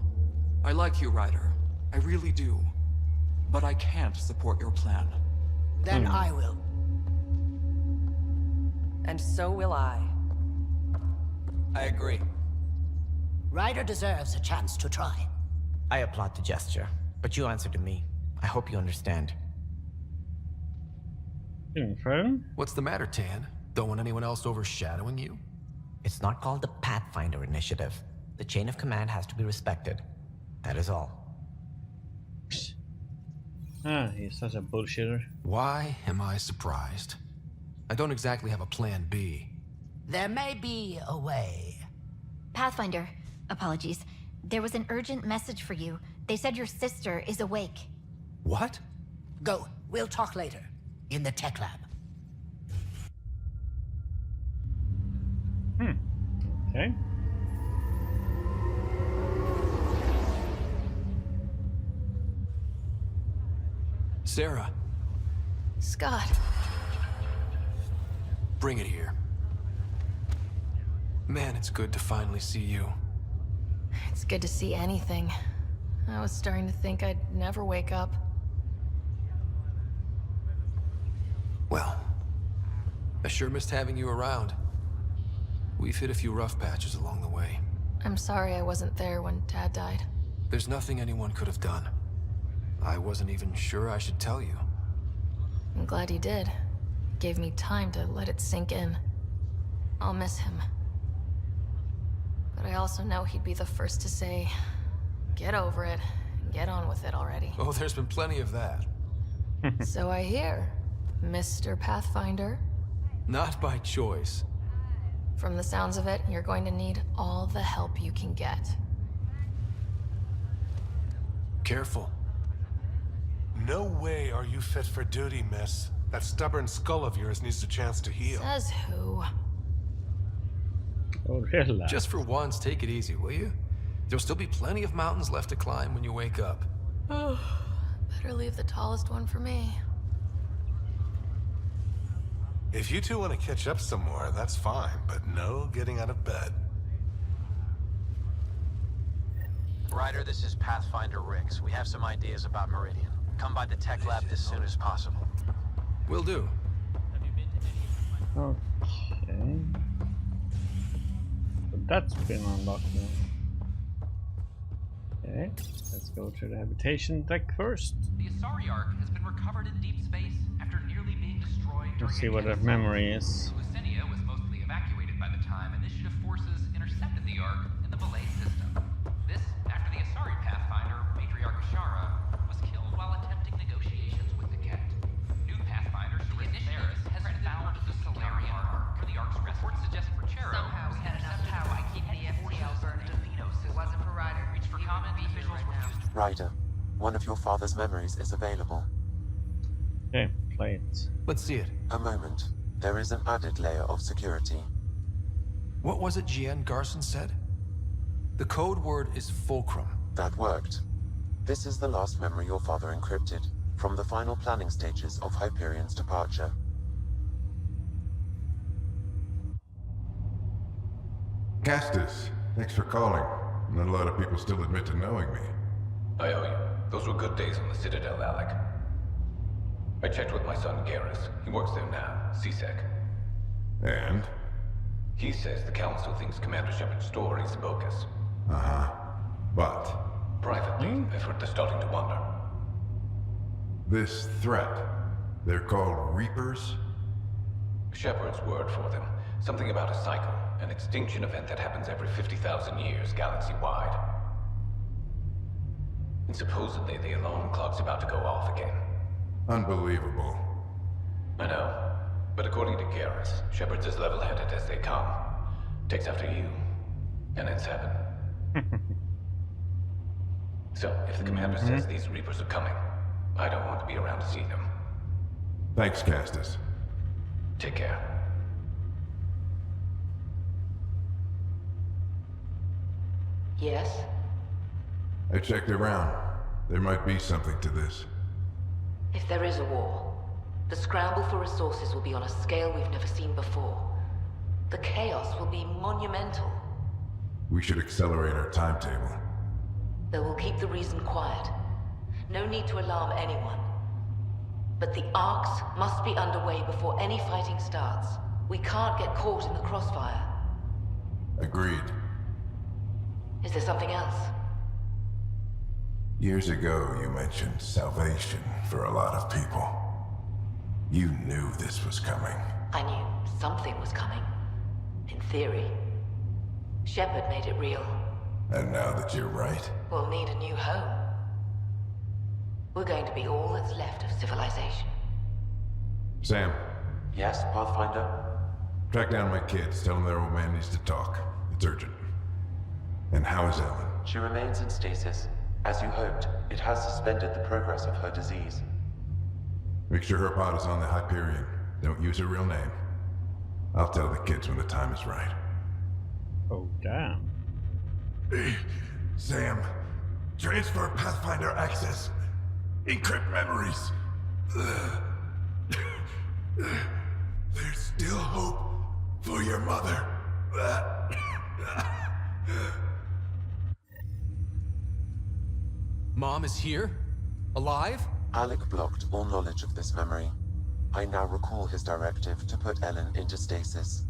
I like you, Ryder. I really do. But I can't support your plan. Then I will. And so will I. I agree. Ryder deserves a chance to try. I applaud the gesture, but you answer to me. I hope you understand. What's the matter, Tan? Don't want anyone else overshadowing you? It's not called the Pathfinder Initiative. The chain of command has to be respected. That is all. Ah, he's such a bullshitter. Why am I surprised? I don't exactly have a plan B. There may be a way. Pathfinder, apologies. There was an urgent message for you. They said your sister is awake. What? Go. We'll talk later. In the tech lab. Okay. Sarah. Scott. Bring it here. Man, it's good to finally see you. It's good to see anything. I was starting to think I'd never wake up. Well, I sure missed having you around. We've hit a few rough patches along the way. I'm sorry I wasn't there when Dad died. There's nothing anyone could have done. I wasn't even sure I should tell you. I'm glad you did. It gave me time to let it sink in. I'll miss him. But I also know he'd be the first to say, get over it, and get on with it already. Oh, there's been plenty of that. So I hear, Mr. Pathfinder. Not by choice. From the sounds of it, you're going to need all the help you can get. Careful. No way are you fit for duty, miss. That stubborn skull of yours needs a chance to heal. Says who? Oh, really? Just for once, take it easy, will you? There'll still be plenty of mountains left to climb when you wake up. Oh, better leave the tallest one for me. If you two want to catch up some more, that's fine, but no getting out of bed. Ryder, this is Pathfinder Riggs. We have some ideas about Meridian. Come by the tech lab as soon as possible. Will do. Okay. But that's been unlocked now. Okay, let's go to the habitation deck first. The Asari Ark has been recovered in deep space after nearly being destroyed during Let's see what the memory is. Lucinia was mostly evacuated by the time Initiative forces intercepted the Ark in the Belay system. This after the Asari Pathfinder, Matriarch Ashara, was killed while attempting negotiations with the Ket. New Pathfinder, Theris, has found the Solarian Ark for the Ark's rest. Reports suggest Parchero Somehow we had enough power to keep the FTL burning. If it wasn't for Ryder, reached for comment, officials were used. Ryder, one of your father's memories is available. Okay, play it. Let's see it. A moment. There is an added layer of security. What was it GN Garson said? The code word is Fulcrum. That worked. This is the last memory your father encrypted, from the final planning stages of Hyperion's departure. Castus, thanks for calling. Not a lot of people still admit to knowing me. I owe you. Those were good days on the Citadel, Alec. I checked with my son Garrus. He works there now, CSEC. And? He says the Council thinks Commander Shepard's story is bogus. Uh-huh. But Privately, I've heard they're starting to wonder. this threat, they're called Reapers? Shepard's word for them. Something about a cycle, an extinction event that happens every 50,000 years, galaxy-wide. And supposedly the alarm clock's about to go off again. Unbelievable. I know. But according to Garrus, Shepard's as level-headed as they come. Takes after you. And it's heaven. So, if the commander says these Reapers are coming, I don't want to be around to see them. Thanks, Castus. Take care. Yes? I checked around. There might be something to this. If there is a war, the scramble for resources will be on a scale we've never seen before. The chaos will be monumental. We should accelerate our timetable. They will keep the reason quiet. No need to alarm anyone. But the arcs must be underway before any fighting starts. We can't get caught in the crossfire. Agreed. Is there something else? Years ago, you mentioned salvation for a lot of people. You knew this was coming. I knew something was coming. In theory. Shepard made it real. And now that you're right, We'll need a new home. We're going to be all that's left of civilization. Sam, Yes, Pathfinder? track down my kids. Tell them their old man needs to talk. It's urgent. And how is Ellen? She remains in stasis. As you hoped, it has suspended the progress of her disease. Make sure her pod is on the Hyperion. Don't use her real name. I'll tell the kids when the time is right. Oh, damn. Hey, Sam, transfer Pathfinder access. Encrypt memories. There's still hope for your mother. Mom is here? Alive? Alec blocked all knowledge of this memory. I now recall his directive to put Ellen into stasis.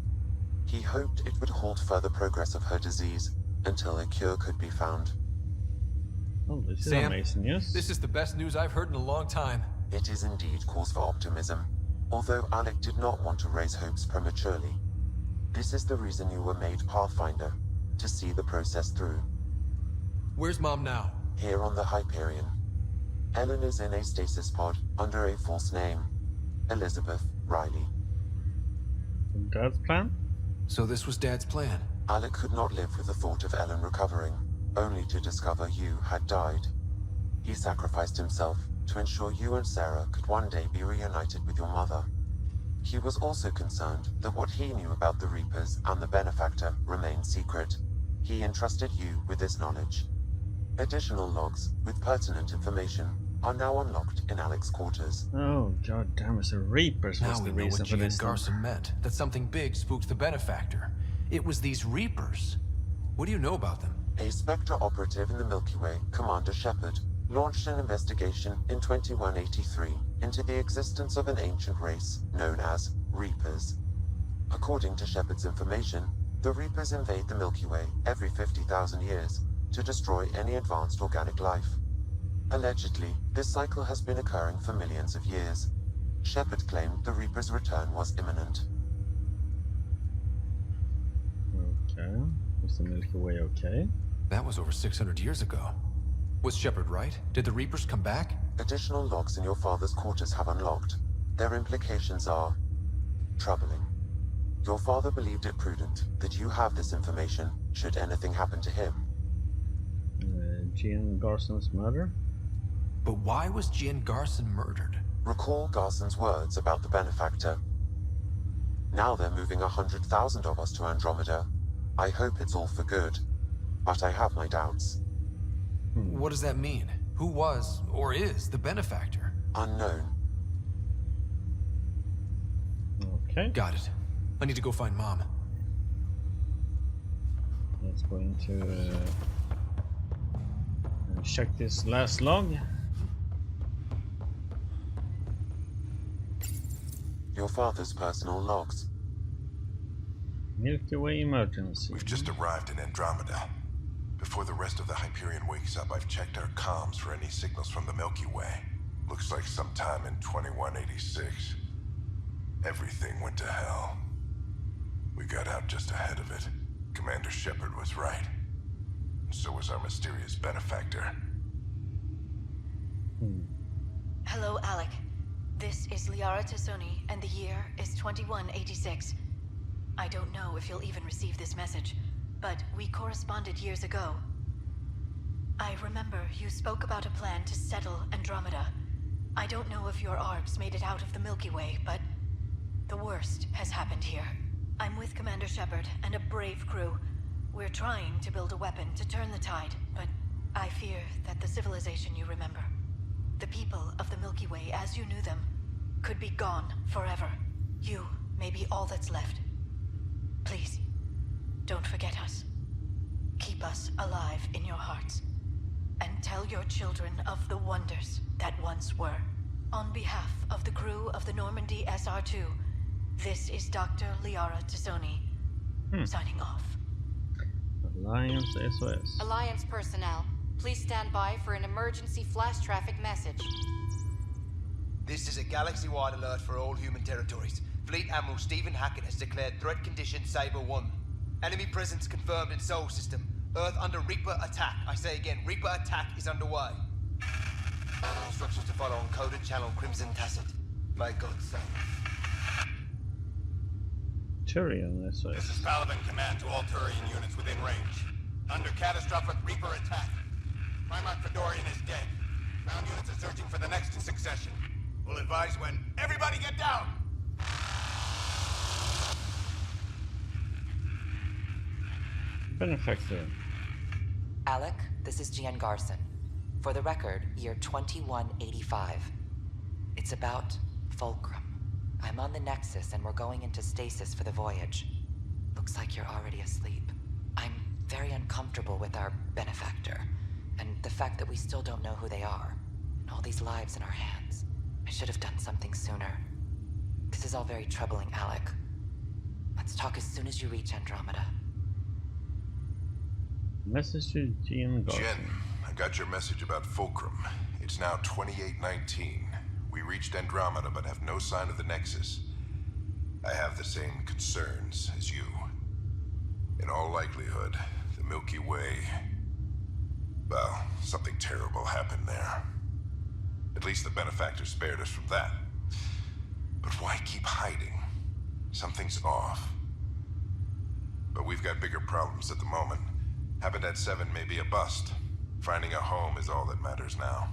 He hoped it would halt further progress of her disease until a cure could be found. Oh, this is Sam, amazing news. this is the best news I've heard in a long time. It is indeed cause for optimism, although Alec did not want to raise hopes prematurely. This is the reason you were made Pathfinder, to see the process through. Where's Mom now? Here on the Hyperion. Ellen is in a stasis pod under a false name, Elizabeth Riley. Dad's plan? So this was Dad's plan. Alec could not live with the thought of Ellen recovering, only to discover you had died. He sacrificed himself to ensure you and Sarah could one day be reunited with your mother. He was also concerned that what he knew about the Reapers and the Benefactor remained secret. He entrusted you with this knowledge. Additional logs with pertinent information are now unlocked in Alec's quarters. Oh, god damn, it's the Reapers was Now the we know reason what for G and this. Garson meant. That something big spooked the Benefactor. It was these Reapers. What do you know about them? A Spectre operative in the Milky Way, Commander Shepard, launched an investigation in 2183 into the existence of an ancient race known as Reapers. According to Shepard's information, the Reapers invade the Milky Way every 50,000 years to destroy any advanced organic life. Allegedly, this cycle has been occurring for millions of years. Shepard claimed the Reaper's return was imminent. Okay. Is the Milky Way okay? That was over 600 years ago. Was Shepard right? Did the Reapers come back? Additional logs in your father's quarters have unlocked. Their implications are troubling. Your father believed it prudent that you have this information should anything happen to him. Gian Garson's murder? But why was Gian Garson murdered? Recall Garson's words about the Benefactor. Now they're moving 100,000 of us to Andromeda. I hope it's all for good, but I have my doubts. What does that mean? Who was, or is, the Benefactor? Unknown. Okay. Got it. I need to go find Mom. Let's go into check this last log. Your father's personal logs. Milky Way emergency. We've just arrived in Andromeda. Before the rest of the Hyperion wakes up, I've checked our comms for any signals from the Milky Way. Looks like sometime in 2186. Everything went to hell. We got out just ahead of it. Commander Shepard was right. And so was our mysterious benefactor. Hello, Alec. This is Liara Tassoni, and the year is 2186. I don't know if you'll even receive this message, but we corresponded years ago. I remember you spoke about a plan to settle Andromeda. I don't know if your arcs made it out of the Milky Way, but the worst has happened here. I'm with Commander Shepard and a brave crew. We're trying to build a weapon to turn the tide, but I fear that the civilization you remember, the people of the Milky Way as you knew them, could be gone forever. You may be all that's left. Please, don't forget us. Keep us alive in your hearts. And tell your children of the wonders that once were. On behalf of the crew of the Normandy SR2, this is Dr. Liara Tassoni, signing off. Alliance SOS. Alliance personnel, please stand by for an emergency flash traffic message. This is a galaxy-wide alert for all human territories. Fleet Admiral Stephen Hackett has declared threat condition Saber 1. Enemy presence confirmed in Sol System. Earth under Reaper attack. I say again, Reaper attack is underway. Instructions to follow on coded channel Crimson Tacit. May God save. Turian SOS. This is Paladin Command to all Turian units within range. Under catastrophic Reaper attack. Primarch Fedorian is dead. Ground units are searching for the next in succession. We'll advise when. Everybody get down! Benefactor. Alec, this is Gian Garson. For the record, year 2185. It's about Fulcrum. I'm on the Nexus and we're going into stasis for the voyage. Looks like you're already asleep. I'm very uncomfortable with our benefactor, and the fact that we still don't know who they are, and all these lives in our hands. I should have done something sooner. This is all very troubling, Alec. Let's talk as soon as you reach Andromeda. Message to Gian Garson. Jen, I got your message about Fulcrum. It's now 2819. We reached Andromeda but have no sign of the Nexus. I have the same concerns as you. In all likelihood, the Milky Way... well, something terrible happened there. At least the benefactor spared us from that. But why keep hiding? Something's off. But we've got bigger problems at the moment. Habitat 7 may be a bust. Finding a home is all that matters now.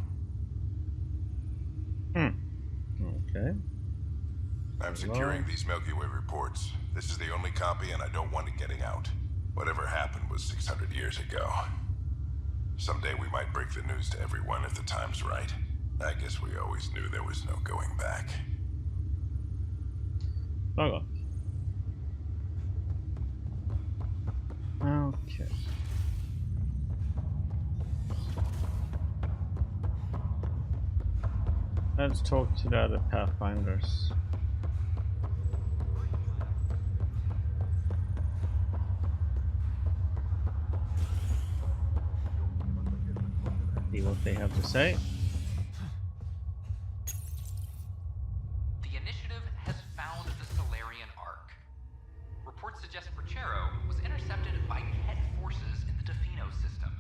Okay. I'm securing these Milky Way reports. This is the only copy and I don't want it getting out. Whatever happened was 600 years ago. Someday we might break the news to everyone if the time's right. I guess we always knew there was no going back. Okay. Okay. Let's talk to the other Pathfinders. See what they have to say. The initiative has found the Solarian Ark. Reports suggest Perchero was intercepted by Ket forces in the Defino system.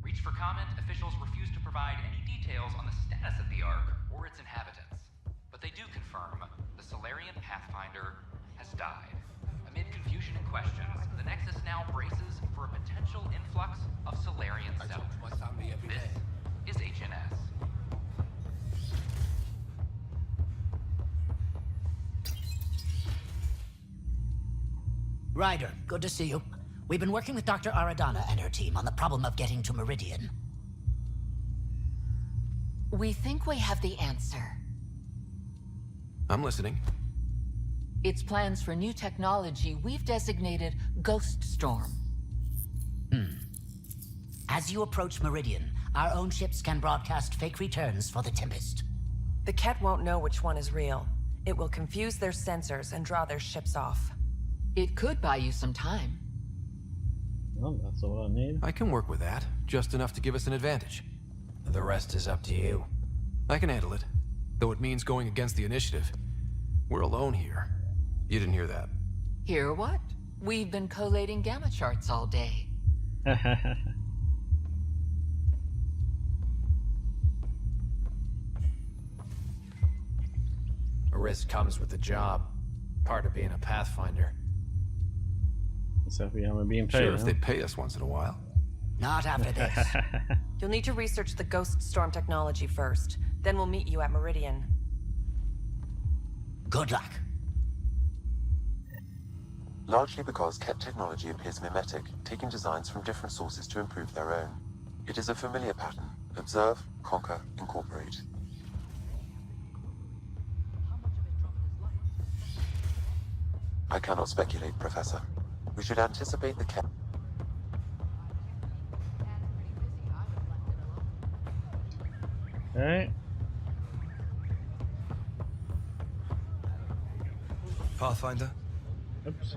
Reached for comment, officials refuse to provide any details on the status of the Ark or its inhabitants. But they do confirm the Solarian Pathfinder has died. Amid confusion and questions, the Nexus now braces for a potential influx of Solarian settlers. This is HNS. Ryder, good to see you. We've been working with Dr. Aradana and her team on the problem of getting to Meridian. We think we have the answer. I'm listening. It's plans for new technology we've designated Ghost Storm. As you approach Meridian, our own ships can broadcast fake returns for the Tempest. The Ket won't know which one is real. It will confuse their sensors and draw their ships off. It could buy you some time. Well, that's all I need. I can work with that. Just enough to give us an advantage. The rest is up to you. I can handle it. Though it means going against the initiative. We're alone here. You didn't hear that. Hear what? We've been collating gamma charts all day. A risk comes with the job. Part of being a Pathfinder. So we haven't been paid. Sure, if they pay us once in a while. Not after this. You'll need to research the Ghost Storm technology first. Then we'll meet you at Meridian. Good luck. Largely because Ket technology appears mimetic, taking designs from different sources to improve their own. It is a familiar pattern. Observe, conquer, incorporate. I cannot speculate, Professor. We should anticipate the Ket. Alright. Pathfinder? Oops.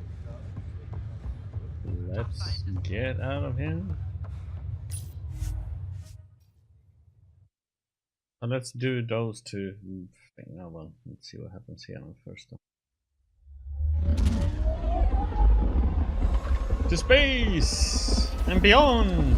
Let's get out of here. And let's do those two things. Oh well, let's see what happens here on first. To space and beyond!